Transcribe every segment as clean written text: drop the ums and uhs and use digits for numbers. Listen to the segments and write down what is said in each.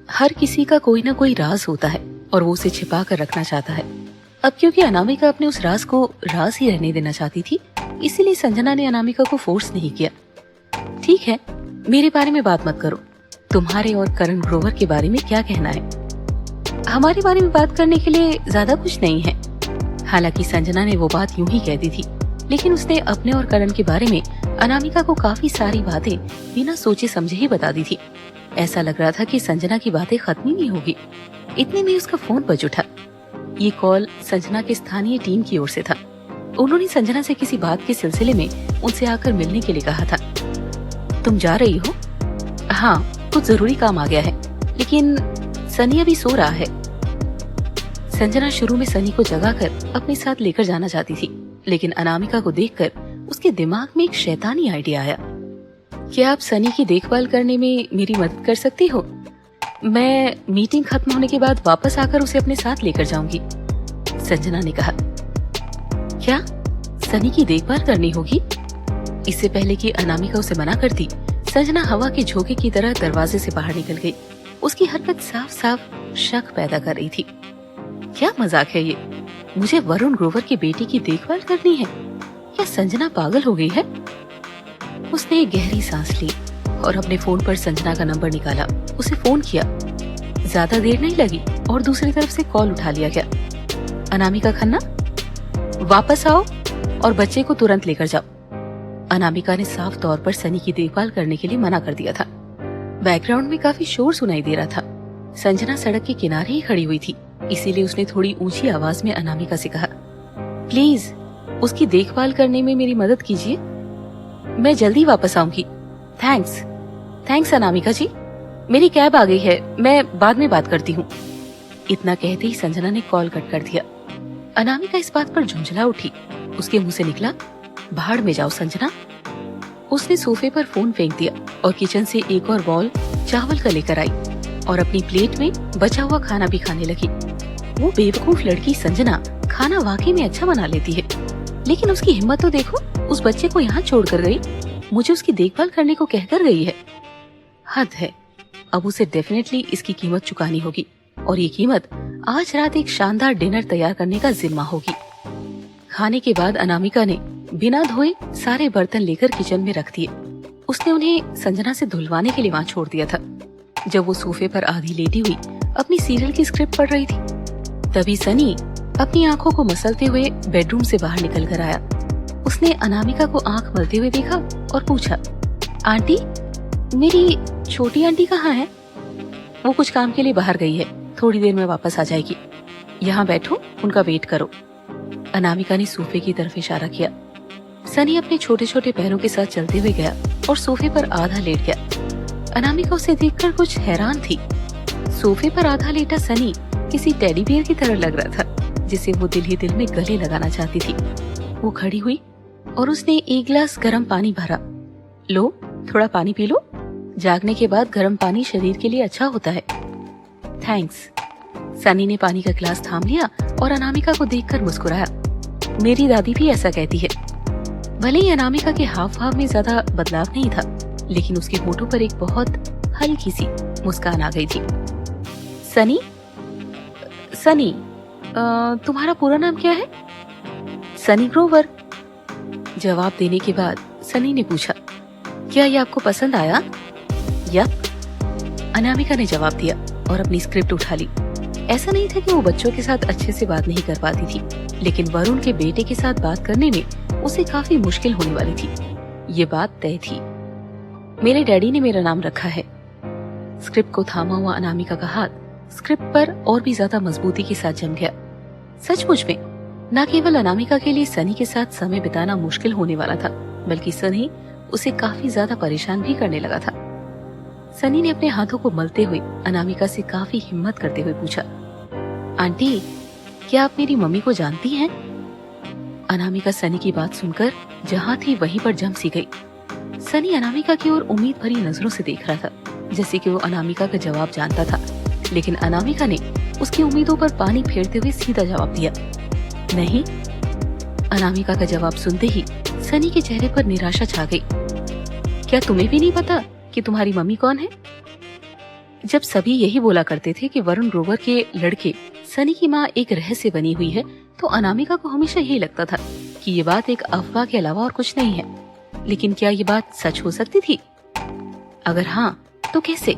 हर किसी का कोई ना कोई राज होता है और वो उसे छिपा कर रखना चाहता है। अब क्योंकि अनामिका अपने उस राज को राज ही रहने देना चाहती थी, इसीलिए संजना ने अनामिका को फोर्स नहीं किया। ठीक है, मेरे बारे में बात मत करो। तुम्हारे और करण ग्रोवर के बारे में क्या कहना है? हमारे बारे में बात करने के लिए ज्यादा कुछ नहीं है। हालांकि संजना ने वो बात यूं ही कह दी थी, लेकिन उसने अपने और करण के बारे में अनामिका को काफी सारी बातें बिना सोचे समझे ही बता दी थी। ऐसा लग रहा था कि संजना की बातें खत्म ही नहीं होगी। इतने में उसका फोन बज उठा। ये कॉल संजना के स्थानीय टीम की ओर से था। उन्होंने संजना से किसी बात के सिलसिले में उनसे आकर मिलने के लिए कहा था। तुम जा रही हो? हाँ, कुछ जरूरी काम आ गया है, लेकिन सनी अभी सो रहा है। संजना शुरू में सनी को जगाकर अपने साथ लेकर जाना चाहती थी, लेकिन अनामिका को देखकर उसके दिमाग में एक शैतानी आइडिया आया। क्या आप सनी की देखभाल करने में मेरी मदद कर सकती हो? मैं मीटिंग खत्म होने के बाद वापस आकर उसे अपने साथ लेकर जाऊंगी, संजना ने कहा। क्या सनी की देखभाल करनी होगी? इससे पहले कि अनामिका उसे मना करती, संजना हवा के झोंके की तरह दरवाजे से बाहर निकल गई। उसकी हरकत साफ साफ शक पैदा कर रही थी। क्या मजाक है ये? मुझे वरुण ग्रोवर की बेटी की देखभाल करनी है? क्या संजना पागल हो गई है? उसने एक गहरी सांस ली और अपने फोन पर संजना का नंबर निकाला। उसे फोन किया। ज्यादा देर नहीं लगी और दूसरी तरफ से कॉल उठा लिया गया। अनामिका खन्ना, वापस आओ और बच्चे को तुरंत लेकर जाओ। अनामिका ने साफ तौर पर सनी की देखभाल करने के लिए मना कर दिया था। बैकग्राउंड में काफी शोर सुनाई दे रहा था। संजना सड़क के किनारे ही खड़ी हुई थी, इसीलिए उसने थोड़ी ऊंची आवाज में अनामिका से कहा, प्लीज उसकी देखभाल करने में मेरी मदद कीजिए। मैं जल्दी वापस आऊंगी। थैंक्स अनामिका जी, मेरी कैब आ गई है, मैं बाद में बात करती हूँ। इतना कहते ही संजना ने कॉल कट कर दिया। अनामिका इस बात पर झुंझला उठी। उसके मुंह से निकला, भाड़ में जाओ संजना। उसने सोफे पर फोन फेंक दिया और किचन से एक और बॉल चावल का लेकर आई और अपनी प्लेट में बचा हुआ खाना भी खाने लगी। वो बेवकूफ लड़की संजना खाना वाकई में अच्छा बना लेती है, लेकिन उसकी हिम्मत तो देखो, उस बच्चे को यहाँ छोड़कर गई, मुझे उसकी देखभाल करने को कहकर गई है। हद है। अब उसे डेफिनेटली इसकी कीमत चुकानी होगी और ये कीमत आज रात एक शानदार डिनर तैयार करने का जिम्मा होगी। खाने के बाद अनामिका ने बिना धोए सारे बर्तन लेकर किचन में रख दिए। उसने उन्हें संजना से धुलवाने के लिए वहाँ छोड़ दिया था। जब वो सोफे पर आधी लेटी हुई अपनी सीरियल की स्क्रिप्ट पढ़ रही थी, तभी सनी अपनी आंखों को मसलते हुए बेडरूम से बाहर निकल कर आया। उसने अनामिका को आंख मलते हुए देखा और पूछा, आंटी, मेरी छोटी आंटी कहाँ है? वो कुछ काम के लिए बाहर गई है, थोड़ी देर में वापस आ जाएगी। यहाँ बैठो, उनका वेट करो। अनामिका ने सोफे की तरफ इशारा किया। सनी अपने छोटे छोटे पैरों के साथ चलते हुए गया और सोफे पर आधा लेट गया। अनामिका उसे देखकर कुछ हैरान थी। सोफे पर आधा लेटा सनी किसी टेडी बियर की तरह लग रहा था, जिसे वो दिल ही दिल में गले लगाना चाहती थी। वो खड़ी हुई और उसने एक गिलास गर्म पानी भरा। लो, थोड़ा पानी पी लो, जागने के बाद गर्म पानी शरीर के लिए अच्छा होता है। थैंक्स। सनी ने पानी का गिलास थाम लिया और अनामिका को देखकर मुस्कुराया। मेरी दादी भी ऐसा कहती है। भले ही अनामिका के हाव भाव में ज्यादा बदलाव नहीं था, लेकिन उसके होठों पर एक बहुत हल्की सी मुस्कान आ गई थी। सनी, तुम्हारा पूरा नाम क्या है? सनी ग्रोवर। जवाब देने के बाद सनी ने पूछा, क्या ये आपको पसंद आया? यप, अनामिका ने जवाब दिया और अपनी स्क्रिप्ट उठा ली। ऐसा नहीं था कि वो बच्चों के साथ अच्छे से बात नहीं कर पाती थी, लेकिन वरुण के बेटे के साथ बात करने में उसे काफी मुश्किल होने वाली थी। ये बात तय थी। मेरे डैडी ने मेरा नाम रखा है। स्क्रिप्ट को थामा हुआ अनामिका का हाथ स्क्रिप्ट पर और भी ज्यादा मजबूती के साथ जम गया। सचमुच में न केवल अनामिका के लिए सनी के साथ समय बिताना मुश्किल होने वाला था, बल्कि सनी उसे काफी ज्यादा परेशान भी करने लगा था। सनी ने अपने हाथों को मलते हुए अनामिका से काफी हिम्मत करते हुए पूछा, आंटी, क्या आप मेरी मम्मी को जानती हैं? अनामिका सनी की बात सुनकर जहाँ थी वहीं पर जम सी गई। सनी अनामिका की ओर उम्मीद भरी नजरों से देख रहा था, जैसे कि वो अनामिका का जवाब जानता था, लेकिन अनामिका ने उसकी उम्मीदों पर पानी फेरते हुए सीधा जवाब दिया, नहीं। अनामिका का जवाब सुनते ही सनी के चेहरे पर निराशा छा गई। क्या तुम्हें भी नहीं पता कि तुम्हारी मम्मी कौन है? जब सभी यही बोला करते थे कि वरुण ग्रोवर के लड़के सनी की माँ एक रहस्य बनी हुई है, तो अनामिका को हमेशा यही लगता था कि ये बात एक अफवाह के अलावा और कुछ नहीं है। लेकिन क्या ये बात सच हो सकती थी? अगर हाँ, तो कैसे?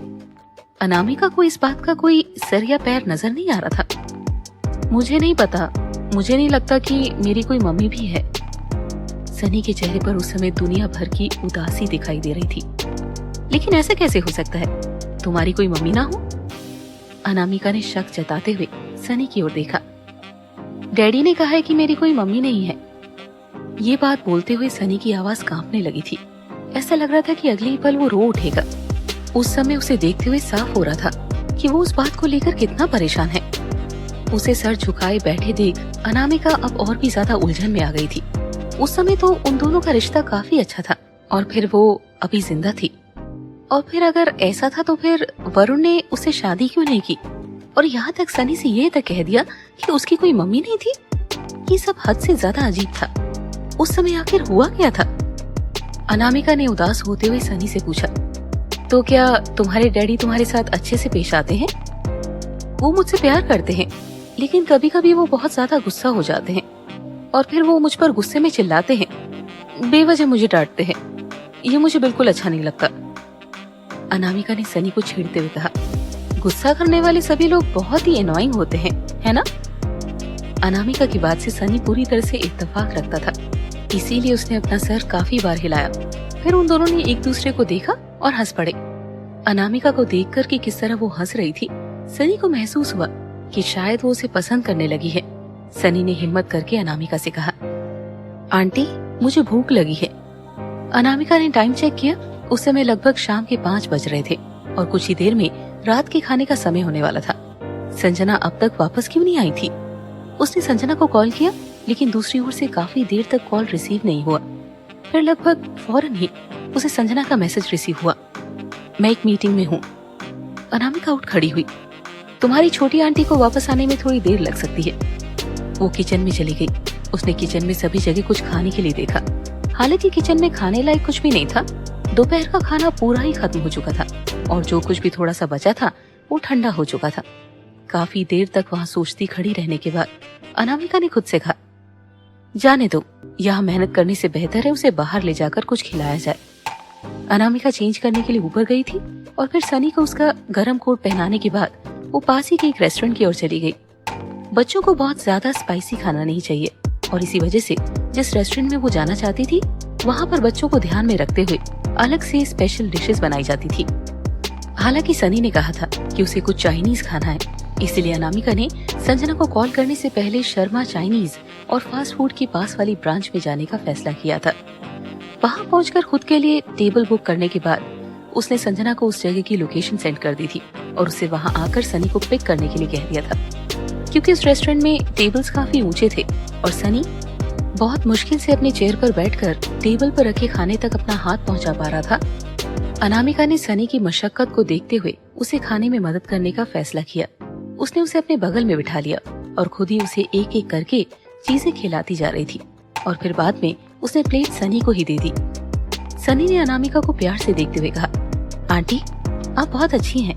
अनामिका को इस बात का कोई सर या पैर नजर नहीं आ रहा था। मुझे नहीं पता, मुझे नहीं लगता कि मेरी कोई मम्मी भी है। सनी के चेहरे पर उस समय दुनिया भर की उदासी दिखाई दे रही थी। लेकिन ऐसा कैसे हो सकता है? तुम्हारी कोई मम्मी ना हो? अनामिका ने शक जताते हुए सनी की ओर देखा। डैडी ने कहा है कि मेरी कोई मम्मी नहीं है। ये बात बोलते हुए सनी की आवाज कांपने लगी थी। ऐसा लग रहा था कि अगले ही पल वो रो उठेगा। उस समय उसे देखते हुए साफ हो रहा था कि वो उस बात को लेकर कितना परेशान है। उसे सर झुकाए बैठे देख अनामिका अब और भी ज्यादा उलझन में आ गई थी। उस समय तो उन दोनों का रिश्ता काफी अच्छा था, और फिर वो अभी जिंदा थी। और फिर अगर ऐसा था तो फिर वरुण ने उससे शादी क्यों नहीं की? और यहाँ तक सनी से ये तक कह दिया कि उसकी कोई मम्मी नहीं थी। ये सब हद से ज्यादा अजीब था। उस समय आखिर हुआ क्या था? अनामिका ने उदास होते हुए सनी से पूछा, तो क्या तुम्हारे डैडी तुम्हारे साथ अच्छे से पेश आते हैं? वो मुझसे प्यार करते हैं, लेकिन कभी कभी वो बहुत ज्यादा गुस्सा हो जाते हैं, और फिर वो मुझ पर गुस्से में चिल्लाते हैं, बेवजह मुझे डांटते हैं। ये मुझे बिल्कुल अच्छा नहीं लगता। अनामिका ने सनी को छेड़ते हुए कहा, गुस्सा करने वाले सभी लोग बहुत ही एनोइंग होते हैं, है ना? अनामिका की बात से सनी पूरी तरह से इत्तेफाक रखता था, इसीलिए उसने अपना सर काफी बार हिलाया। फिर उन दोनों ने एक दूसरे को देखा और हंस पड़े। अनामिका को देखकर कि किस तरह वो हंस रही थी, सनी को महसूस हुआ कि शायद वो उसे पसंद करने लगी है। सनी ने हिम्मत करके अनामिका से कहा, आंटी मुझे भूख लगी है। अनामिका ने टाइम चेक किया। उस समय लगभग शाम के 5 बज रहे थे और कुछ ही देर में रात के खाने का समय होने वाला था। संजना अब तक वापस क्यों नहीं आई थी? उसने संजना को कॉल किया, लेकिन दूसरी ओर से काफी देर तक कॉल रिसीव नहीं हुआ। फिर लगभग फौरन ही उसे संजना का मैसेज रिसीव हुआ, मैं एक मीटिंग में हूँ। अनामिका उठ खड़ी हुई। तुम्हारी छोटी आंटी को वापस आने में थोड़ी देर लग सकती है। वो किचन में चली गई। उसने किचन में सभी जगह कुछ खाने के लिए देखा। हालांकि किचन में खाने लायक कुछ भी नहीं था। दोपहर का खाना पूरा ही खत्म हो चुका था, और जो कुछ भी थोड़ा सा बचा था वो ठंडा हो चुका था। काफी देर तक वहाँ सोचती खड़ी रहने के बाद अनामिका ने खुद से कहा, जाने दो, यहाँ मेहनत करने से बेहतर है उसे बाहर ले जाकर कुछ खिलाया जाए। अनामिका चेंज करने के लिए ऊपर गई थी, और फिर सनी को उसका गर्म कोट पहनाने के बाद वो पास ही के एक रेस्टोरेंट की ओर चली गई। बच्चों को बहुत ज्यादा स्पाइसी खाना नहीं चाहिए, और इसी वजह से जिस रेस्टोरेंट में वो जाना चाहती थी वहाँ पर बच्चों को ध्यान में रखते हुए अलग से स्पेशल डिशेस बनाई जाती थी। हालांकि सनी ने कहा था कि उसे कुछ चाइनीज खाना है, इसलिए अनामिका ने संजना को कॉल करने से पहले शर्मा चाइनीज और फास्ट फूड के पास वाली ब्रांच में जाने का फैसला किया था। वहाँ पहुंचकर खुद के लिए टेबल बुक करने के बाद उसने संजना को उस जगह की लोकेशन सेंड कर दी थी, और उसे वहाँ आकर सनी को पिक करने के लिए कह दिया था। क्योंकि उस रेस्टोरेंट में टेबल्स काफी ऊंचे थे और सनी बहुत मुश्किल से अपने चेयर पर बैठकर टेबल पर रखे खाने तक अपना हाथ पहुंचा पा रहा था। अनामिका ने सनी की मशक्कत को देखते हुए उसे खाने में मदद करने का फैसला किया। उसने उसे अपने बगल में बिठा लिया और खुद ही उसे एक एक करके चीजें खिलाती जा रही थी, और फिर बाद में उसने प्लेट सनी को ही दे दी। सनी ने अनामिका को प्यार से देखते हुए कहा, आंटी आप बहुत अच्छी हैं।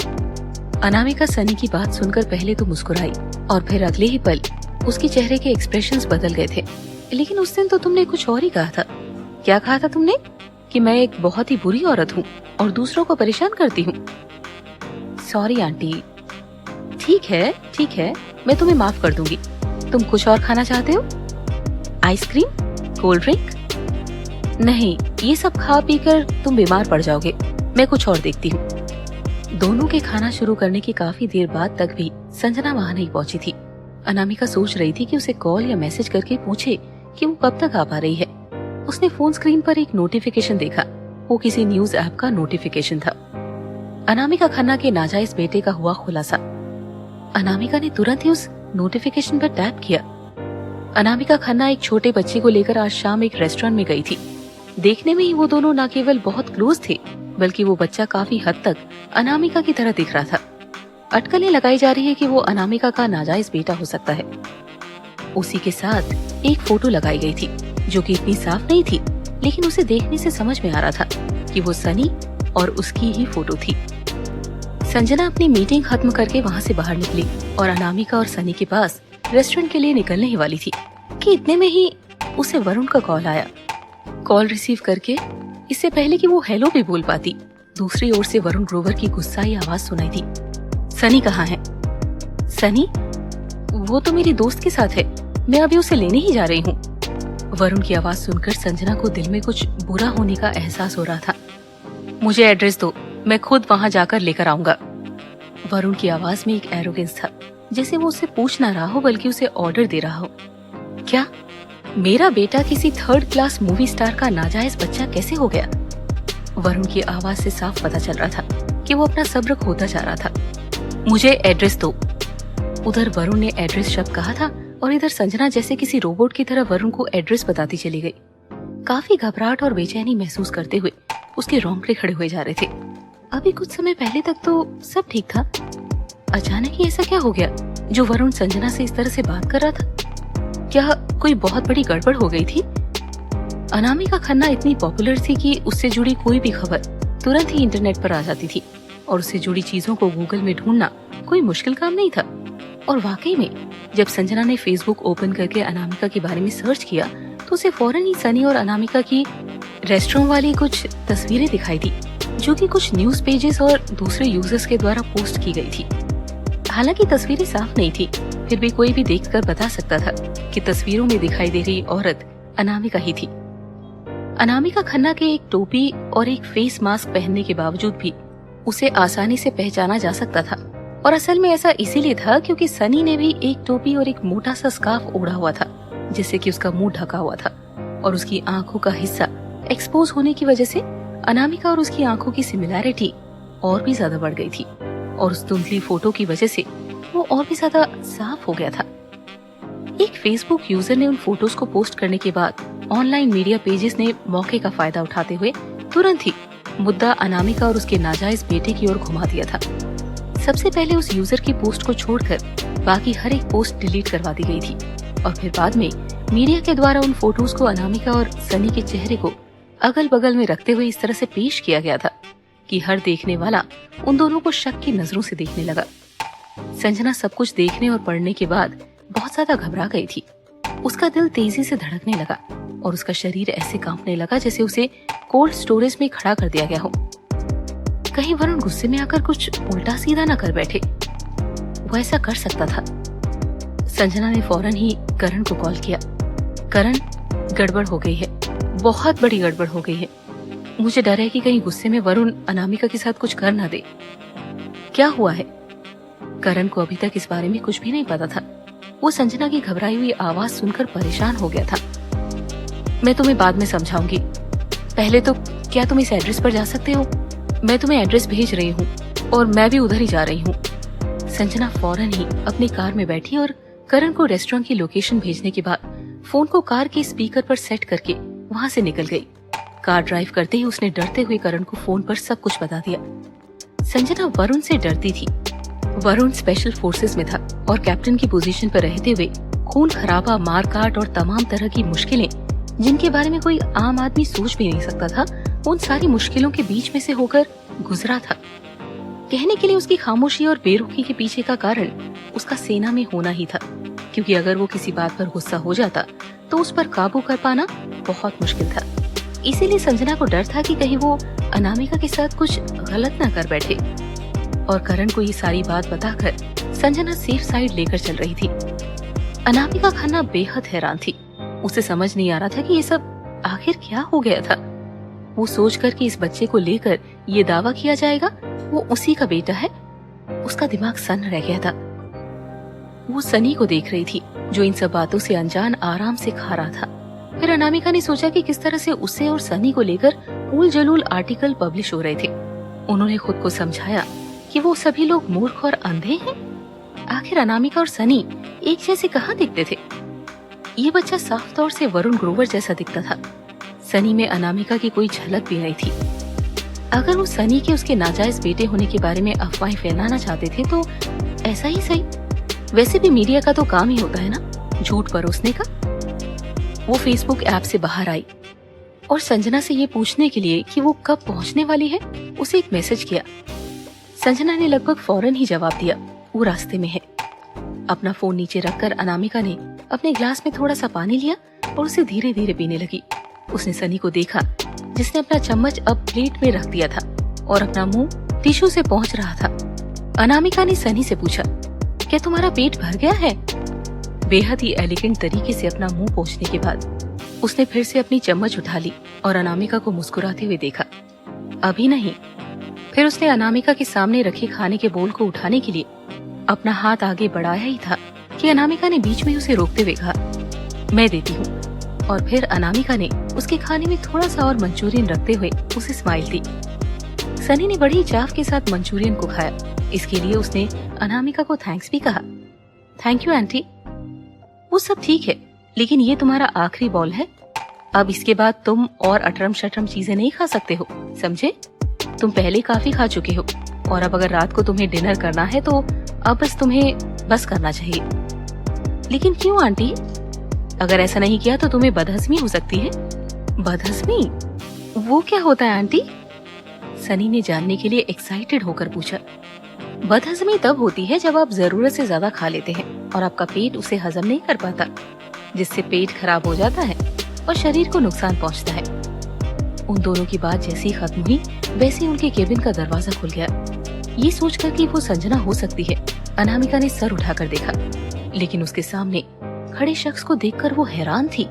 अनामिका सनी की बात सुनकर पहले तो मुस्कुराई, और फिर अगले ही पल उसके चेहरे के एक्सप्रेशंस बदल गए थे। लेकिन उस दिन तो तुमने कुछ और ही कहा था। क्या कहा था तुमने? कि मैं एक बहुत ही बुरी औरत हूँ और दूसरों को परेशान करती हूँ। Sorry aunty. ठीक है, मैं तुम्हें माफ कर दूंगी। तुम कुछ और खाना चाहते हो? Ice cream, cold drink? नहीं, ये सब खा पी कर तुम बीमार पड़ जाओगे। मैं कुछ और देखती हूँ। दोनों के खाना शुरू करने की काफी देर बाद तक भी संजना वहाँ नहीं पहुंची थी। अनामिका सोच रही थी कि उसे कॉल या मैसेज करके पूछे कि वो कब तक आ पा रही है। उसने फोन स्क्रीन पर एक नोटिफिकेशन देखा। वो किसी न्यूज ऐप का नोटिफिकेशन था। अनामिका खन्ना के नाजायज बेटे का हुआ खुलासा। अनामिका ने तुरंत ही उस नोटिफिकेशन पर टैप किया। अनामिका खन्ना एक छोटे बच्चे को लेकर आज शाम एक रेस्टोरेंट में गई थी। देखने में ही वो दोनों न केवल बहुत क्लोज थे, बल्कि वो बच्चा काफी हद तक अनामिका की तरह दिख रहा था। अटकलें लगाई जा रही है कि वो अनामिका का नाजायज बेटा हो सकता है। उसी के साथ एक फोटो लगाई गई थी जो कि इतनी साफ नहीं थी, लेकिन उसे देखने से समझ में आ रहा था कि वो सनी और उसकी ही फोटो थी। संजना अपनी मीटिंग खत्म करके वहाँ से बाहर निकली और अनामिका और सनी के पास रेस्टोरेंट के लिए निकलने ही वाली थी कि इतने में ही उसे वरुण का कॉल आया। कॉल रिसीव करके इससे पहले कि वो हेलो भी बोल पाती, दूसरी ओर से वरुण ग्रोवर की गुस्साई आवाज सुनाई दी। सनी कहाँ है? सनी? वो तो मेरी दोस्त के साथ है, मैं अभी उसे लेने ही जा रही हूँ। वरुण की आवाज सुनकर संजना को दिल में कुछ बुरा होने का एहसास हो रहा था। मुझे एड्रेस दो, मैं खुद वहाँ जाकर लेकर आऊंगा। वरुण की आवाज में एक एरोगेंस था, जैसे वो उसे पूछ ना रहा हो बल्कि उसे ऑर्डर दे रहा हो। क्या मेरा बेटा किसी थर्ड क्लास मूवी स्टार का नाजायज बच्चा कैसे हो गया? वरुण की आवाज से साफ पता चल रहा था कि वो अपना सब्र खोता जा रहा था। मुझे एड्रेस दो। उधर वरुण ने एड्रेस शब्द कहा था और इधर संजना जैसे किसी रोबोट की तरह वरुण को एड्रेस बताती चली गई। काफी घबराहट और बेचैनी महसूस करते हुए उसके रोंगटे खड़े हुए जा रहे थे। अभी कुछ समय पहले तक तो सब ठीक था, अचानक ही ऐसा क्या हो गया जो वरुण संजना से इस तरह से बात कर रहा था? क्या कोई बहुत बड़ी गड़बड़ हो गई थी? अनामिका खन्ना इतनी पॉपुलर थी कि उससे जुड़ी कोई भी खबर तुरंत ही इंटरनेट पर आ जाती थी और उससे जुड़ी चीजों को गूगल में ढूंढना कोई मुश्किल काम नहीं था। और वाकई में जब संजना ने फेसबुक ओपन करके अनामिका के बारे में सर्च किया तो उसे फौरन ही सनी और अनामिका की रेस्टोरेंट वाली कुछ तस्वीरें दिखाई दी, जो कि कुछ न्यूज पेजेस और दूसरे यूजर्स के द्वारा पोस्ट की गई थी। हालांकि तस्वीरें साफ नहीं थी, फिर भी कोई भी देखकर बता सकता था कि तस्वीरों में दिखाई दे रही औरत अनामिका ही थी। अनामिका खन्ना के एक टोपी और एक फेस मास्क पहनने के बावजूद भी उसे आसानी से पहचाना जा सकता था, और असल में ऐसा इसीलिए था क्योंकि सनी ने भी एक टोपी और एक मोटा सा स्कार्फ ओढ़ा हुआ था, जिससे कि उसका मुंह ढका हुआ था, और उसकी आंखों का हिस्सा एक्सपोज होने की वजह से अनामिका और उसकी आंखों की सिमिलैरिटी और भी ज्यादा बढ़ गई थी, और उस धुंधली फोटो की वजह से वो और भी ज्यादा साफ हो गया था। एक फेसबुक यूजर ने उन फोटोज को पोस्ट करने के बाद ऑनलाइन मीडिया पेजेस ने मौके का फायदा उठाते हुए तुरंत ही मुद्दा अनामिका और उसके नाजायज बेटे की ओर घुमा दिया था। सबसे पहले उस यूजर की पोस्ट को छोड़कर बाकी हर एक पोस्ट डिलीट करवा दी गई थी, और फिर बाद में मीडिया के द्वारा उन फोटोज को अनामिका और सनी के चेहरे को अगल बगल में रखते हुए इस तरह से पेश किया गया था कि हर देखने वाला उन दोनों को शक की नजरों से देखने लगा। संजना सब कुछ देखने और पढ़ने के बाद बहुत ज्यादा घबरा गई थी। उसका दिल तेजी से धड़कने लगा और उसका शरीर ऐसे कांपने लगा जैसे उसे कोल्ड स्टोरेज में खड़ा कर दिया गया हो। कहीं वरुण गुस्से में आकर कुछ उल्टा सीधा न कर बैठे, वो ऐसा कर सकता था। संजना ने फौरन ही करण को कॉल किया। करण, गड़बड़ हो गई है, बहुत बड़ी गड़बड़ हो गई है। मुझे डर है कि कहीं गुस्से में वरुण अनामिका के साथ कुछ कर ना दे। क्या हुआ है? करण को अभी तक इस बारे में कुछ भी नहीं पता था। वो संजना की घबराई हुई आवाज सुनकर परेशान हो गया था। मैं तुम्हें बाद में समझाऊंगी, पहले तो क्या तुम इस एड्रेस पर जा सकते हो? मैं तुम्हें एड्रेस भेज रही हूँ और मैं भी उधर ही जा रही हूँ। संजना फौरन ही अपनी कार में बैठी और करण को रेस्टोरेंट की लोकेशन भेजने के बाद फोन को कार के स्पीकर पर सेट करके वहाँ से निकल गई। कार ड्राइव करते ही उसने डरते हुए करण को फोन पर सब कुछ बता दिया। संजना वरुण से डरती थी। वरुण स्पेशल फोर्सेस में था और कैप्टन की पोजीशन पर रहते हुए खून खराबा, मारकाट और तमाम तरह की मुश्किलें जिनके बारे में कोई आम आदमी सोच भी नहीं सकता था, उन सारी मुश्किलों के बीच में से होकर गुजरा था। कहने के लिए उसकी खामोशी और बेरुखी के पीछे का कारण उसका सेना में होना ही था, क्योंकि अगर वो किसी बात पर गुस्सा हो जाता तो उस पर काबू कर पाना बहुत मुश्किल था। इसीलिए संजना को डर था कि कहीं वो अनामिका के साथ कुछ गलत ना कर बैठे, और करण को ये सारी बात बताकर संजना सेफ साइड लेकर चल रही थी। अनामिका खन्ना बेहद हैरान थी। उसे समझ नहीं आ रहा था कि ये सब आखिर क्या हो गया था। वो सोचकर कि इस बच्चे को लेकर ये दावा किया जाएगा वो उसी का बेटा है, उसका दिमाग सन्न रह गया था। वो सनी को देख रही थी जो इन सब बातों से अनजान आराम से खा रहा था। फिर अनामिका ने सोचा कि किस तरह से उसे और सनी को लेकर उल जलूल आर्टिकल पब्लिश हो रहे थे। उन्होंने खुद को समझाया कि वो सभी लोग मूर्ख और अंधे हैं। आखिर अनामिका और सनी एक जैसे कहाँ दिखते थे? ये बच्चा साफ तौर से वरुण ग्रोवर जैसा दिखता था। सनी में अनामिका की कोई झलक भी नहीं थी। अगर वो सनी के उसके नाजायज बेटे होने के बारे में अफवाहें फैलाना चाहते थे तो ऐसा ही सही। वैसे भी मीडिया का तो काम ही होता है ना, झूठ परोसने का। वो फेसबुक ऐप से बाहर आई और संजना से ये पूछने के लिए कि वो कब पहुंचने वाली है, उसे एक मैसेज किया। संजना ने लगभग फौरन ही जवाब दिया, वो रास्ते में है। अपना फोन नीचे रखकर अनामिका ने अपने ग्लास में थोड़ा सा पानी लिया और उसे धीरे धीरे पीने लगी। उसने सनी को देखा जिसने अपना चम्मच अब प्लेट में रख दिया था और अपना मुंह टिश्यू से पोंछ रहा था। अनामिका ने सनी से पूछा, क्या तुम्हारा पेट भर गया है? बेहद ही एलिगेंट तरीके से अपना मुंह पोंछने के बाद उसने फिर से अपनी चम्मच उठा ली और अनामिका को मुस्कुराते हुए देखा। अभी नहीं। फिर उसने अनामिका के सामने रखे खाने के बोल को उठाने के लिए अपना हाथ आगे बढ़ाया ही था कि अनामिका ने बीच में उसे रोकते हुए कहा, मैं देती हूँ। और फिर अनामिका ने उसके खाने में थोड़ा सा और मंचूरियन रखते हुए उसे स्माइल दी। सनी ने बड़ी चाव के साथ मंचूरियन को खाया। इसके लिए उसने अनामिका को थैंक्स भी कहा। Thank you aunty. वो सब ठीक है, लेकिन ये तुम्हारा आखिरी बॉल है। अब इसके बाद तुम और अटरम शटरम चीजें नहीं खा सकते हो, समझे? तुम पहले काफी खा चुके हो और अब अगर रात को तुम्हें डिनर करना है तो अब बस तुम्हें बस करना चाहिए। लेकिन क्यों आंटी? अगर ऐसा नहीं किया तो तुम्हें बदहजमी हो सकती है। बदहजमी? वो क्या होता है आंटी? सनी ने जानने के लिए एक्साइटेड होकर पूछा। बदहजमी तब होती है जब आप जरूरत से ज्यादा खा लेते हैं और आपका पेट उसे हजम नहीं कर पाता, जिससे पेट खराब हो जाता है और शरीर को नुकसान पहुंचता है। उन दोनों की बात जैसे ही खत्म हुई वैसे ही उनके केबिन का दरवाजा खुल गया। ये सोचकर कि वो संजना हो सकती है, अनामिका ने सर उठाकर देखा, लेकिन उसके सामने खड़े शख्स को देखकर वो हैरान थी।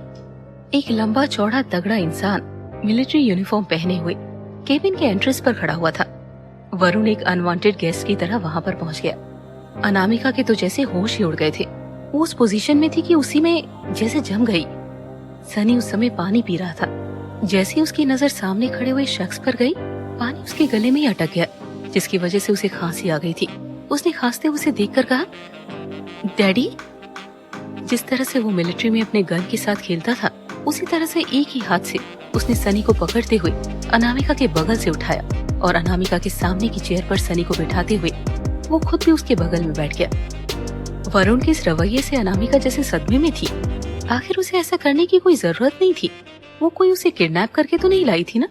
एक लंबा चौड़ा तगड़ा इंसान मिलिट्री यूनिफॉर्म पहने हुए केबिन के एंट्रेंस पर खड़ा हुआ था। वरुण एक अनवांटेड गेस्ट की तरह वहां पर पहुंच गया। अनामिका के तो जैसे होश ही उड़ गए थे। वो उस पोजीशन में थी कि उसी में जैसे जम गई। सनी उस समय पानी पी रहा था। जैसे ही उसकी नजर सामने खड़े हुए शख्स पर गई, पानी उसके गले में ही अटक गया, जिसकी वजह से उसे खांसी आ गई थी। उसने खांसते हुए उसे देखकर कहा, डैडी। जिस तरह से वो मिलिट्री में अपने गन के साथ खेलता था, उसी तरह से एक ही हाथ से उसने सनी को पकड़ते हुए अनामिका के बगल से उठाया और अनामिका के सामने की चेयर पर सनी को बिठाते हुए वो खुद भी उसके बगल में बैठ गया। वरुण के इस रवैये से अनामिका जैसे सदमे में थी। आखिर उसे ऐसा करने की कोई जरूरत नहीं थी। वो कोई उसे किडनैप करके तो नहीं लाई थी ना,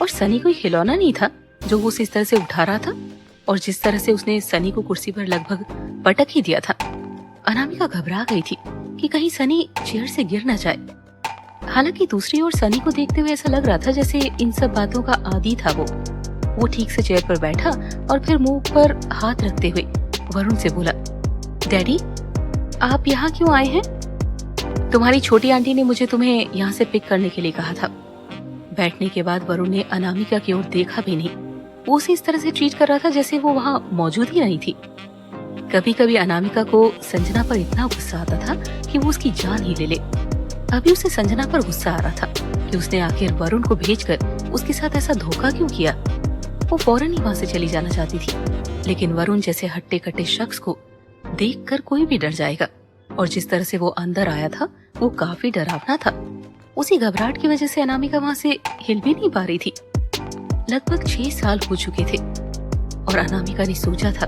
और सनी कोई खिलौना नहीं था जो वो उसे इस तरह से उठा रहा था। और जिस तरह से उसने सनी को कुर्सी पर लगभग पटक ही दिया था, अनामिका घबरा गई थी कि कहीं सनी चेयर से गिर न जाए। हालांकि दूसरी ओर सनी को देखते हुए ऐसा लग रहा था जैसे इन सब बातों का आदी था। वो ठीक से चेयर पर बैठा और फिर मुंह पर हाथ रखते हुए वरुण से बोला, डैडी, आप यहाँ क्यों आए हैं? तुम्हारी छोटी आंटी ने मुझे तुम्हें यहाँ से पिक करने के लिए कहा था। बैठने के बाद वरुण ने अनामिका की ओर देखा भी नहीं। वो उसे इस तरह से ट्रीट कर रहा था जैसे वो वहाँ मौजूद ही नहीं थी। कभी कभी अनामिका को संजना पर इतना गुस्सा आता था कि वो उसकी जान ही ले ले। अभी उसे संजना पर गुस्सा आ रहा था कि उसने आखिर वरुण को भेजकर उसके साथ ऐसा धोखा क्यों किया। वो फौरन ही वहाँ से चली जाना चाहती थी, लेकिन वरुण जैसे हट्टे कट्टे शख्स को देखकर कोई भी डर जाएगा, और जिस तरह से वो अंदर आया था वो काफी डरावना था। उसी घबराहट की वजह से अनामिका वहाँ से हिल भी नहीं पा रही थी। लगभग 6 साल हो चुके थे और अनामिका ने सोचा था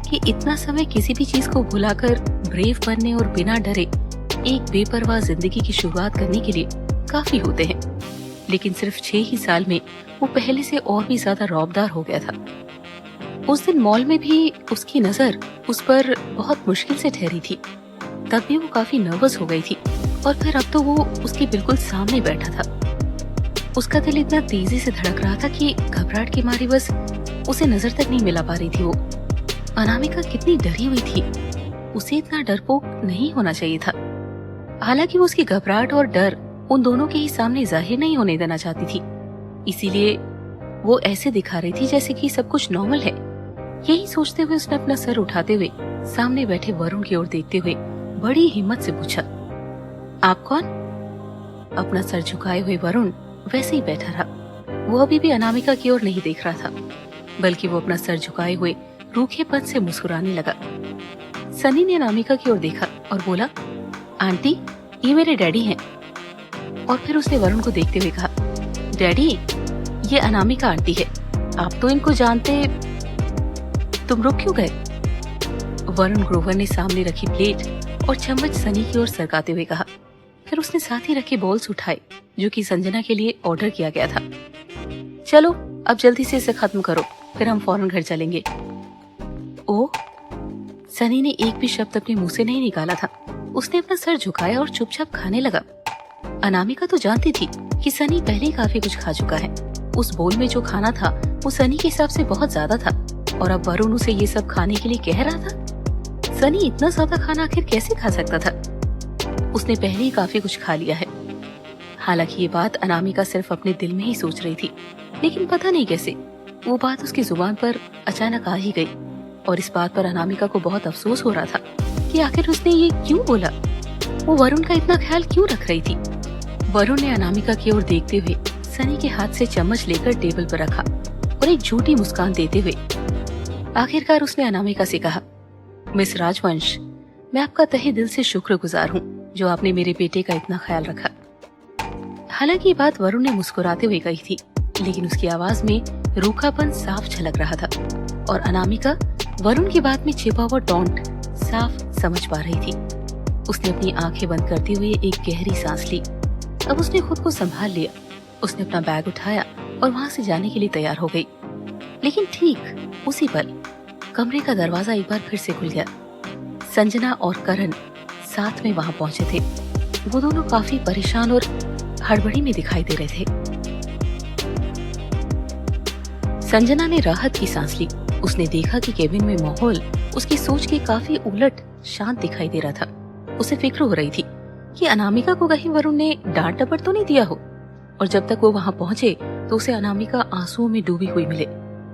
कि इतना समय किसी भी चीज को भुलाकर ब्रेव बनने और बिना डरे एक बेपरवाह जिंदगी की शुरुआत करने के लिए काफी होते हैं। लेकिन सिर्फ 6 ही साल में वो पहले से और भी ज्यादा रौबदार हो गया था। उस दिन मॉल में भी उसकी नजर उस पर बहुत मुश्किल से ठहरी थी। तब भी वो काफी नर्वस हो गई थी, और फिर अब तो वो उसके बिल्कुल सामने बैठा था। उसका दिल इतना तेजी से धड़क रहा था कि घबराहट के मारे बस उसे नजर तक नहीं मिला पा रही थी। वो अनामिका कितनी डरी हुई थी। उसे इतना डरपोक नहीं होना चाहिए था। हालांकि वो उसकी घबराहट और डर उन दोनों के ही सामने जाहिर नहीं होने देना चाहती थी, इसीलिए वो ऐसे दिखा रही थी जैसे कि सब कुछ नॉर्मल है। यही सोचते हुए उसने अपना सर उठाते हुए सामने बैठे वरुण की ओर देखते हुए बड़ी हिम्मत से पूछा, आप कौन? अपना सर झुकाए हुए वरुण वैसे ही बैठा रहा। वो अभी भी अनामिका की ओर नहीं देख रहा था, बल्कि वो अपना सर झुकाए हुए रूखेपन से मुस्कुराने लगा। सनी ने अनामिका की ओर देखा और बोला, आंटी, ये मेरे डैडी हैं। और फिर उसने वरुण को देखते हुए कहा, डैडी, ये अनामिका आंटी है। आप तो इनको जानते, तुम रुक क्यों गए? वरुण ग्रोवर ने सामने रखी प्लेट और चम्मच सनी की ओर सरकाते हुए कहा। फिर उसने साथ ही रखे बॉल्स उठाए जो कि संजना के लिए ऑर्डर किया गया था। चलो अब जल्दी से इसे खत्म करो, फिर हम फौरन घर चलेंगे। सनी ने एक भी शब्द अपने मुंह से नहीं निकाला था। उसने अपना सर झुकाया और चुपचाप खाने लगा। अनामिका तो जानती थी कि सनी पहले ही काफी कुछ खा चुका है। उस बोल में जो खाना था वो सनी के हिसाब से बहुत ज्यादा था और अब वरुण उसे ये सब खाने के लिए कह रहा था। सनी इतना ज्यादा खाना आखिर कैसे खा सकता था? उसने पहले ही काफी कुछ खा लिया है। हालांकि ये बात अनामिका सिर्फ अपने दिल में ही सोच रही थी, लेकिन पता नहीं कैसे वो बात उसकी जुबान पर अचानक आ ही गई और इस बात पर अनामिका को बहुत अफसोस हो रहा था कि आखिर उसने ये क्यों बोला। वो वरुण का इतना ख्याल क्यों रख रही थी? वरुण ने अनामिका की ओर देखते हुए सनी के हाथ से चम्मच लेकर टेबल पर रखा और एक झूठी मुस्कान देते हुए आखिरकार उसने अनामिका से कहा, मिस राजवंश, मैं आपका तहे दिल से शुक्रगुजार हूँ जो आपने मेरे बेटे का इतना ख्याल रखा। हालांकि ये बात वरुण ने मुस्कुराते हुए कही थी, लेकिन उसकी आवाज में रूखापन साफ झलक रहा था और अनामिका वरुण की बात में छिपा हुआ टॉन्ट साफ समझ पा रही थी। उसने अपनी आंखें बंद करते हुए एक गहरी सांस ली। अब उसने खुद को संभाल लिया। उसने अपना बैग उठाया और वहाँ से जाने के लिए तैयार हो गई। लेकिन ठीक उसी पल कमरे का दरवाजा एक बार फिर से खुल गया। संजना और करण साथ में वहाँ पहुंचे थे। वो दोनों काफी परेशान और हड़बड़ी में दिखाई दे रहे थे। संजना ने राहत की सांस ली। उसने देखा कि केबिन में माहौल उसकी सोच के काफी उलट शांत दिखाई दे रहा था। उसे फिक्र हो रही थी कि अनामिका को कहीं वरुण ने डांट डपट तो नहीं दिया हो और जब तक वो वहाँ पहुँचे तो उसे अनामिका आंसुओं में डूबी हुई मिले।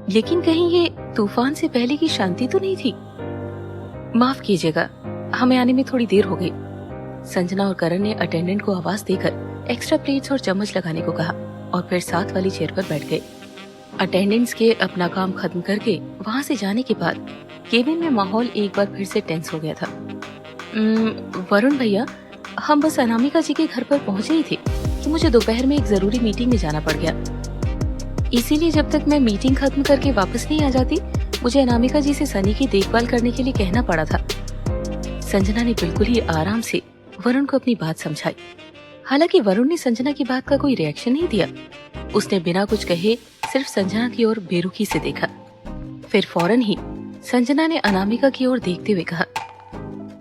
लेकिन कहीं ये तूफान से पहले की शांति तो नहीं थी। माफ कीजिएगा, हमें आने में थोड़ी देर हो गई। संजना और करण ने अटेंडेंट को आवाज देकर एक्स्ट्रा प्लेट्स और चम्मच लगाने को कहा और फिर साथ वाली चेयर पर बैठ गए। अटेंडेंट्स के अपना काम खत्म करके वहाँ से जाने के बाद केबिन में माहौल एक बार फिर से टेंस हो गया था। वरुण भैया, हम बस अनामिका जी के घर पर पहुंचे ही थे कि मुझे दोपहर में एक जरूरी मीटिंग में जाना पड़ गया। इसीलिए जब तक मैं मीटिंग खत्म करके वापस नहीं आ जाती, मुझे अनामिका जी से सनी की देखभाल करने के लिए कहना पड़ा था। संजना ने बिल्कुल ही आराम से वरुण को अपनी बात समझाई। हालांकि वरुण ने संजना की बात का कोई रिएक्शन नहीं दिया। उसने बिना कुछ कहे सिर्फ संजना की ओर बेरुखी से देखा। फिर फौरन ही संजना ने अनामिका की ओर देखते हुए कहा,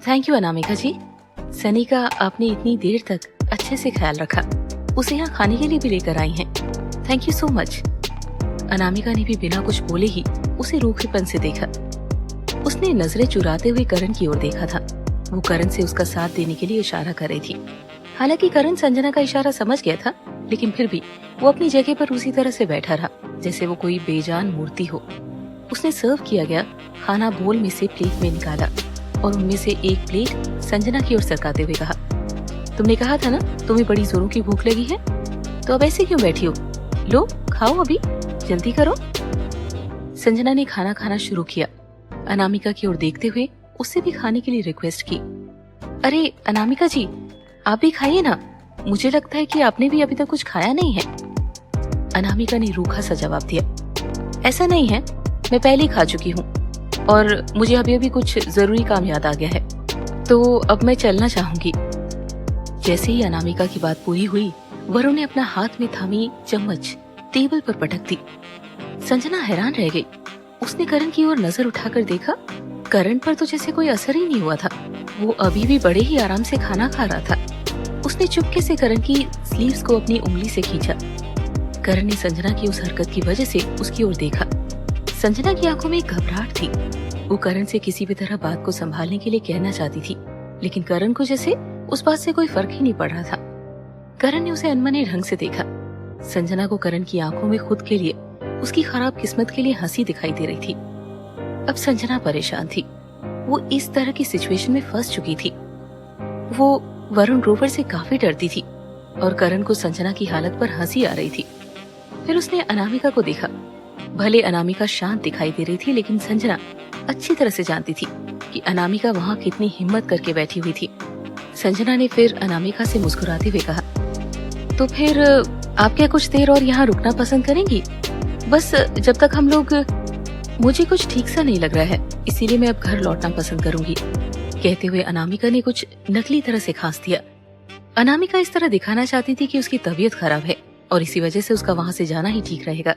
थैंक यू अनामिका जी। सनी का आपने इतनी देर तक अच्छे से ख्याल रखा। उसे यहाँ खाने के लिए भी लेकर आई हैं। Thank you so much. Anamika ने भी बिना कुछ बोले ही उसे रूखेपन से देखा। उसने नजरें चुराते हुए करण की ओर देखा था। वो करण से उसका साथ देने के लिए इशारा कर रही थी। हालांकि करण संजना का इशारा समझ गया था, लेकिन फिर भी वो अपनी जगह पर उसी तरह से बैठा रहा जैसे वो कोई बेजान मूर्ति हो। उसने सर्व किया गया खाना बोल में से प्लेट में निकाला और उनमें से एक प्लेट संजना की ओर सरकाते हुए कहा, तुमने कहा था ना तुम्हें बड़ी जोरों की भूख लगी है, तो अब ऐसे क्यों बैठी हो? लो खाओ, अभी जल्दी करो। संजना ने खाना खाना शुरू किया। अनामिका की ओर देखते हुए उससे भी खाने के लिए रिक्वेस्ट की। अरे अनामिका जी, आप भी खाइए ना, मुझे लगता है कि आपने भी अभी तक कुछ खाया नहीं है। अनामिका ने रूखा सा जवाब दिया, ऐसा नहीं है, मैं पहले ही खा चुकी हूँ और मुझे अभी अभी कुछ जरूरी काम याद आ गया है, तो अब मैं चलना चाहूंगी। जैसे ही अनामिका की बात पूरी हुई, वरुण ने अपना हाथ में थामी चम्मच टेबल पर पटक दी। संजना हैरान रह गई। उसने करण की ओर नजर उठाकर देखा, करण पर तो जैसे कोई असर ही नहीं हुआ था। वो अभी भी बड़े ही आराम से खाना खा रहा था। उसने चुपके से करण की स्लीव्स को अपनी उंगली से खींचा। करण ने संजना की उस हरकत की वजह से उसकी ओर देखा। संजना की आंखों में एक घबराहट थी। वो करण से किसी भी तरह बात को संभालने के लिए कहना चाहती थी, लेकिन करण को जैसे उस बात से कोई फर्क ही नहीं पड़ रहा था। करण ने उसे अनमने ढंग से देखा। संजना को करण की आंखों में खुद के लिए, उसकी खराब किस्मत के लिए हंसी दिखाई दे रही थी। अब संजना परेशान थी। वो इस तरह की सिचुएशन में फंस चुकी थी। वो वरुण ग्रोवर से काफी डरती थी और करण को संजना की हालत पर हंसी आ रही थी। फिर उसने अनामिका को देखा। भले अनामिका शांत दिखाई दे रही थी, लेकिन संजना अच्छी तरह से जानती थी कि अनामिका वहाँ कितनी हिम्मत करके बैठी हुई थी। संजना ने फिर अनामिका से मुस्कुराते हुए कहा, तो फिर आप क्या कुछ देर और यहाँ रुकना पसंद करेंगी? बस जब तक हम लोग, मुझे कुछ ठीक सा नहीं लग रहा है, इसीलिए मैं अब घर लौटना पसंद करूंगी। कहते हुए अनामिका ने कुछ नकली तरह से खांस दिया। अनामिका इस तरह दिखाना चाहती थी कि उसकी तबीयत खराब है और इसी वजह से उसका वहाँ से जाना ही ठीक रहेगा।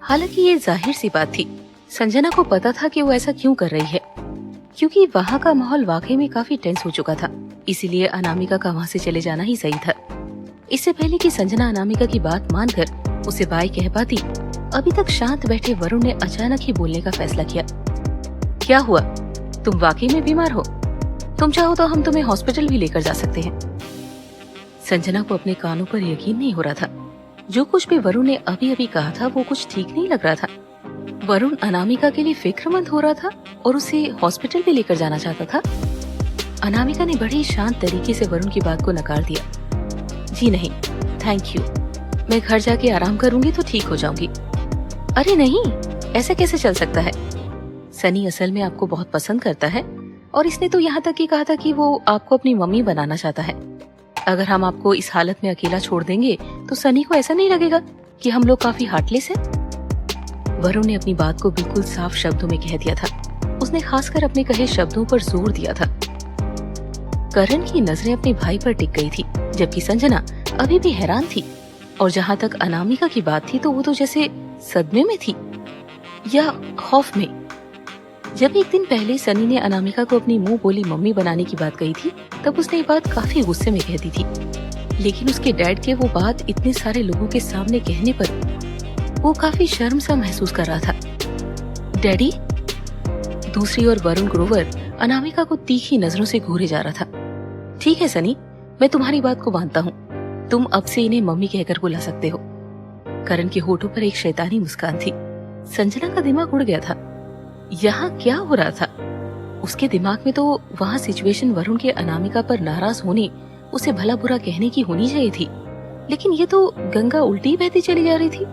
हालांकि ये जाहिर सी बात थी, संजना को पता था कि वो ऐसा क्यों कर रही है। क्योंकि वहाँ का माहौल वाकई में काफी टेंस हो चुका था। इसीलिए अनामिका का वहाँ से चले जाना ही सही था। इससे पहले कि संजना अनामिका की बात मानकर उसे बाय कह पाती, अभी तक शांत बैठे वरुण ने अचानक ही बोलने का फैसला किया। क्या हुआ? तुम वाकई में बीमार हो? तुम चाहो तो हम तुम्हें हॉस्पिटल भी लेकर जा सकते हैं। संजना को अपने कानों पर यकीन नहीं हो रहा था। जो कुछ भी वरुण ने अभी अभी कहा था वो कुछ ठीक नहीं लग रहा था। वरुण अनामिका के लिए फिक्रमंद हो रहा था और उसे हॉस्पिटल भी लेकर जाना चाहता था। अनामिका ने बड़े शांत तरीके से वरुण की बात को नकार दिया। जी नहीं, थैंक यू, मैं घर जाके आराम करूंगी तो ठीक हो जाऊंगी। अरे नहीं, ऐसा कैसे चल सकता है? सनी असल में आपको बहुत पसंद करता है और इसने तो यहाँ तक ही कहा था कि वो आपको अपनी मम्मी बनाना चाहता है। अगर हम आपको इस हालत में अकेला छोड़ देंगे तो सनी को ऐसा नहीं लगेगा कि हम लोग काफी हार्टलेस हैं? वरुण ने अपनी बात को बिल्कुल साफ शब्दों में कह दिया था। उसने खासकर अपने कहे शब्दों पर जोर दिया था। करण की नजरें अपने भाई पर टिक गई थी, जबकि संजना अभी भी हैरान थी। और जहाँ तक अनामिका की बात थी तो वो तो जैसे सदमे में थी या खौफ में। जब एक दिन पहले सनी ने अनामिका को अपनी मुंह बोली मम्मी बनाने की बात कही थी, तब उसने ये बात काफी गुस्से में कह दी थी। लेकिन उसके डैड के वो बात इतने सारे लोगों के सामने कहने पर वो काफी शर्म सा महसूस कर रहा था। डैडी? दूसरी ओर वरुण ग्रोवर अनामिका को तीखी नजरों से घूरे जा रहा था। ठीक है सनी, मैं तुम्हारी बात को मानता हूँ। तुम अब से इन्हें मम्मी कहकर बुला सकते हो। करण के होठों पर एक शैतानी मुस्कान थी। संजना का दिमाग उड़ गया था। यहाँ क्या हो रहा था? उसके दिमाग में तो वहाँ सिचुएशन वरुण के अनामिका पर नाराज होने, उसे भला बुरा कहने की होनी चाहिए थी, लेकिन ये तो गंगा उल्टी बहती चली जा रही थी।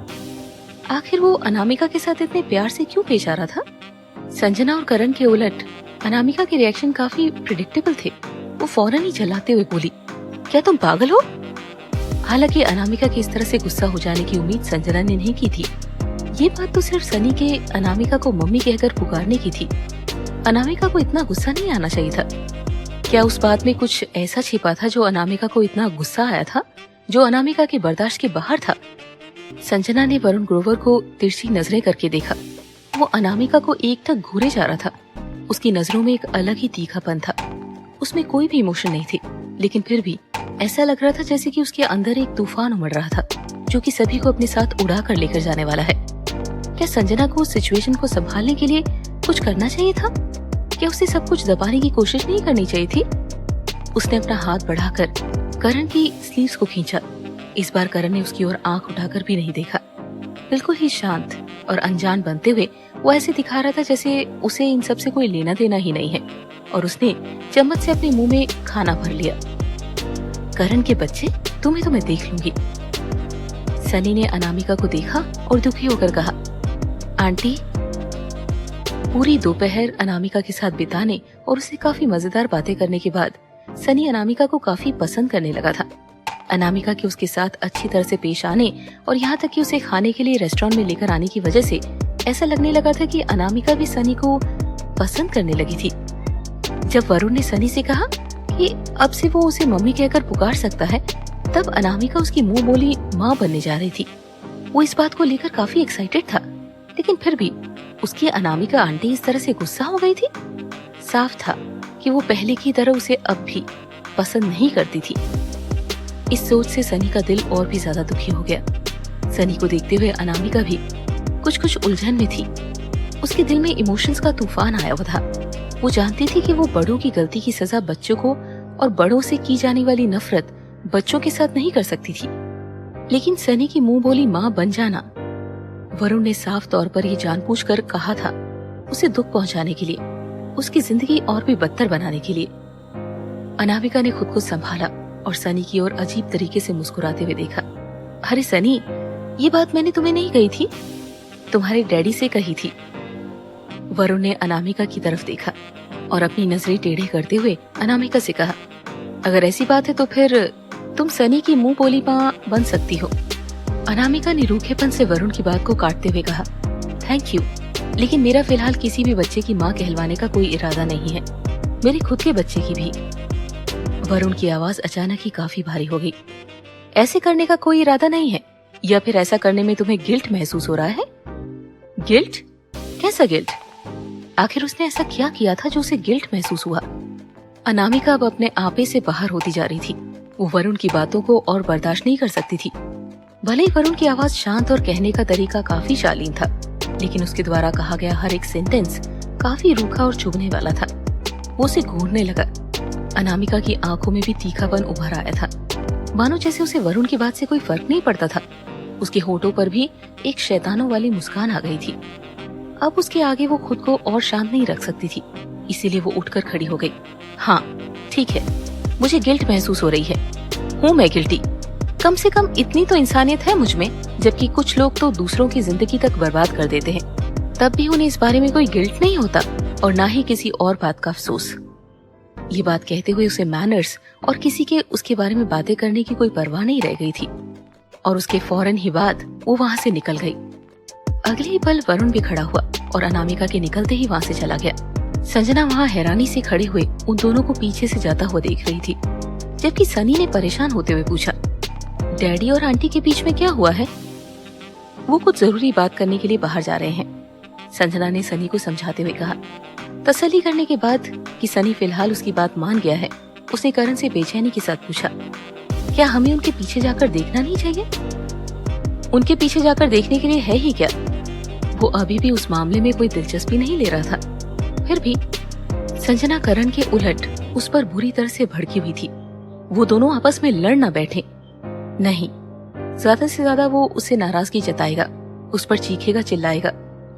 आखिर वो अनामिका के साथ इतने प्यार से क्यों पेश आ रहा था? संजना और करण के उलट अनामिका के रिएक्शन काफी प्रिडिक्टेबल थे। वो फौरन ही चिल्लाते हुए बोली, क्या तुम पागल हो? हालांकि अनामिका के इस तरह से गुस्सा हो जाने की उम्मीद संजना ने नहीं की थी। ये बात तो सिर्फ सनी के अनामिका को मम्मी कहकर पुकारने की थी। अनामिका को इतना गुस्सा नहीं आना चाहिए था। क्या उस बात में कुछ ऐसा छिपा था जो अनामिका को इतना गुस्सा आया था, जो अनामिका के बर्दाश्त के बाहर था? संजना ने वरुण ग्रोवर को तिरछी नजरें करके देखा। वो अनामिका को एकटक घूरे जा रहा था। उसकी नजरों में एक अलग ही तीखापन था। उसमें कोई भी इमोशन नहीं थे, लेकिन फिर भी ऐसा लग रहा था जैसे कि उसके अंदर एक तूफान उमड़ रहा था, जो कि सभी को अपने साथ उड़ा कर लेकर जाने वाला है। क्या संजना को उस सिचुएशन को संभालने के लिए कुछ करना चाहिए था? क्या उसे सब कुछ दबाने की कोशिश नहीं करनी चाहिए थी? उसने अपना हाथ बढ़ाकर करण की स्लीव्स को खींचा। इस बार करण ने उसकी ओर आंख उठाकर भी नहीं देखा। बिल्कुल ही शांत और अनजान बनते हुए वो ऐसे दिखा रहा था जैसे उसे इन सब से कोई लेना देना ही नहीं है, और उसने चम्मच से अपने मुंह में खाना भर लिया। करण के बच्चे, तुम्हें तो मैं देख लूंगी। सनी ने अनामिका को देखा और दुखी होकर कहा, आंटी। पूरी दोपहर अनामिका के साथ बिताने और उससे काफी मजेदार बातें करने के बाद सनी अनामिका को काफी पसंद करने लगा था। अनामिका के उसके साथ अच्छी तरह से पेश आने और यहाँ तक कि उसे खाने के लिए रेस्टोरेंट में लेकर आने की वजह से ऐसा लगने लगा था कि अनामिका भी सनी को पसंद करने लगी थी। जब वरुण ने सनी से कहा कि अब से वो उसे मम्मी कहकर पुकार सकता है, तब अनामिका उसकी मुंह बोली माँ बनने जा रही थी। वो इस बात को लेकर काफी एक्साइटेड था, लेकिन फिर भी उसकी अनामिका आंटी इस तरह से गुस्सा हो गई थी। साफ था कि वो पहले की तरह उसे अब भी पसंद नहीं करती थी। इस सोच से सनी का दिल और भी ज्यादा दुखी हो गया। सनी को देखते हुए अनामिका भी कुछ उलझन में थी। उसके दिल में इमोशंस का तूफान आया हुआ था। वो जानती थी कि वो बड़ों की गलती की सजा बच्चों को और बड़ों से की जाने वाली नफरत बच्चों के साथ नहीं कर सकती थी, लेकिन सनी की मुंह बोली माँ बन जाना वरुण ने साफ तौर पर ये जानबूझकर कहा था, उसे दुख पहुंचाने के लिए, उसकी जिंदगी और भी बदतर बनाने के लिए। अनामिका ने खुद को संभाला और सनी की ओर अजीब तरीके से मुस्कुराते हुए देखा। अरे सनी, ये बात मैंने तुम्हें नहीं कही थी, तुम्हारे डैडी से कही थी। वरुण ने अनामिका की तरफ देखा और अपनी नजरें टेढ़े करते हुए अनामिका से कहा, अगर ऐसी बात है तो फिर तुम सनी की मुंह बोली माँ बन सकती हो। अनामिका ने रूखेपन से वरुण की बात को काटते हुए कहा, थैंक यू, लेकिन मेरा फिलहाल किसी भी बच्चे की माँ कहलवाने का कोई इरादा नहीं है, मेरे खुद के बच्चे की भी। वरुण की आवाज अचानक ही काफी भारी हो गई। ऐसे करने का कोई इरादा नहीं है, या फिर ऐसा करने में तुम्हें गिल्ट महसूस हो रहा है? गिल्ट? कैसा गिल्ट? आखिर उसने ऐसा क्या किया था जो उसे गिल्ट महसूस हुआ? अनामिका अब अपने आपे से बाहर होती जा रही थी। वो वरुण की बातों को और बर्दाश्त नहीं कर सकती थी। भले ही वरुण की आवाज शांत और कहने का तरीका काफी शालीन था, लेकिन उसके द्वारा कहा गया हर एक सेंटेंस काफी रूखा और चुभने वाला था। वो उसे घूरने लगा। अनामिका की आंखों में भी तीखापन उभर आया था, मानो जैसे उसे वरुण की बात से कोई फर्क नहीं पड़ता था। उसके होठों पर भी एक शैतानों वाली मुस्कान आ गई थी। अब उसके आगे वो खुद को और शांत नहीं रख सकती थी, इसीलिए वो उठकर खड़ी हो गई। हाँ ठीक है, मुझे गिल्ट महसूस हो रही है। हूँ मैं गिल्टी। कम से कम इतनी तो इंसानियत है मुझ में, जबकि कुछ लोग तो दूसरों की जिंदगी तक बर्बाद कर देते हैं, तब भी उन्हें इस बारे में कोई गिल्ट नहीं होता और ना ही किसी और बात का अफसोस। ये बात कहते हुए उसे मैनर्स और किसी के उसके बारे में बातें करने की कोई परवाह नहीं रह गई थी, और उसके फौरन ही बाद वो वहाँ से निकल गई। अगले ही पल वरुण भी खड़ा हुआ और अनामिका के निकलते ही वहाँ से चला गया। संजना वहाँ हैरानी से खड़े हुए उन दोनों को पीछे से जाता हुआ देख रही थी, जबकि सनी ने परेशान होते हुए पूछा, डैडी और आंटी के बीच में क्या हुआ है? वो कुछ जरूरी बात करने के लिए बाहर जा रहे हैं, संजना ने सनी को समझाते हुए कहा। तसल्ली करने के बाद कि सनी फिलहाल उसकी बात मान गया है, उसने करण से बेचैनी के साथ पूछा, क्या हमें उनके पीछे जाकर देखना नहीं चाहिए? उनके पीछे जाकर देखने के लिए है ही क्या? वो अभी भी उस मामले में कोई दिलचस्पी नहीं ले रहा था। फिर भी संजना करण के उलट उस पर बुरी तरह से भड़की हुई थी। वो दोनों आपस में लड़ ना बैठे। नहीं, ज्यादा से ज्यादा वो उसे नाराजगी जताएगा, उस पर चीखेगा, चिल्लाएगा,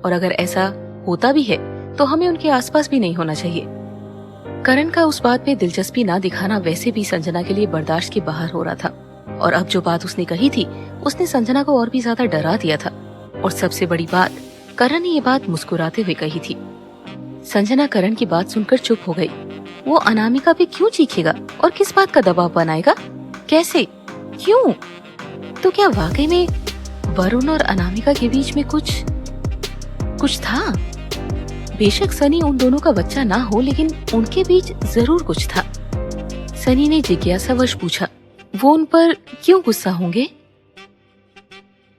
और अगर ऐसा होता भी है तो हमें उनके आसपास भी नहीं होना चाहिए। करण का उस बात पे दिलचस्पी ना दिखाना वैसे भी संजना के लिए बर्दाश्त के बाहर हो रहा था, और अब जो बात उसने कही थी उसने संजना को और भी ज्यादा डरा दिया था। और सबसे बड़ी बात, करण ने ये बात मुस्कुराते हुए कही थी। संजना करण की बात सुनकर चुप हो गई। वो अनामिका पे क्यों चीखेगा और किस बात का दबाव बनाएगा? कैसे? क्यों? तो क्या वाकई में वरुण और अनामिका के बीच में कुछ था? बेशक सनी उन दोनों का बच्चा ना हो, लेकिन उनके बीच जरूर कुछ था। सनी ने जिज्ञासावश पूछा, वो उन पर क्यों गुस्सा होंगे?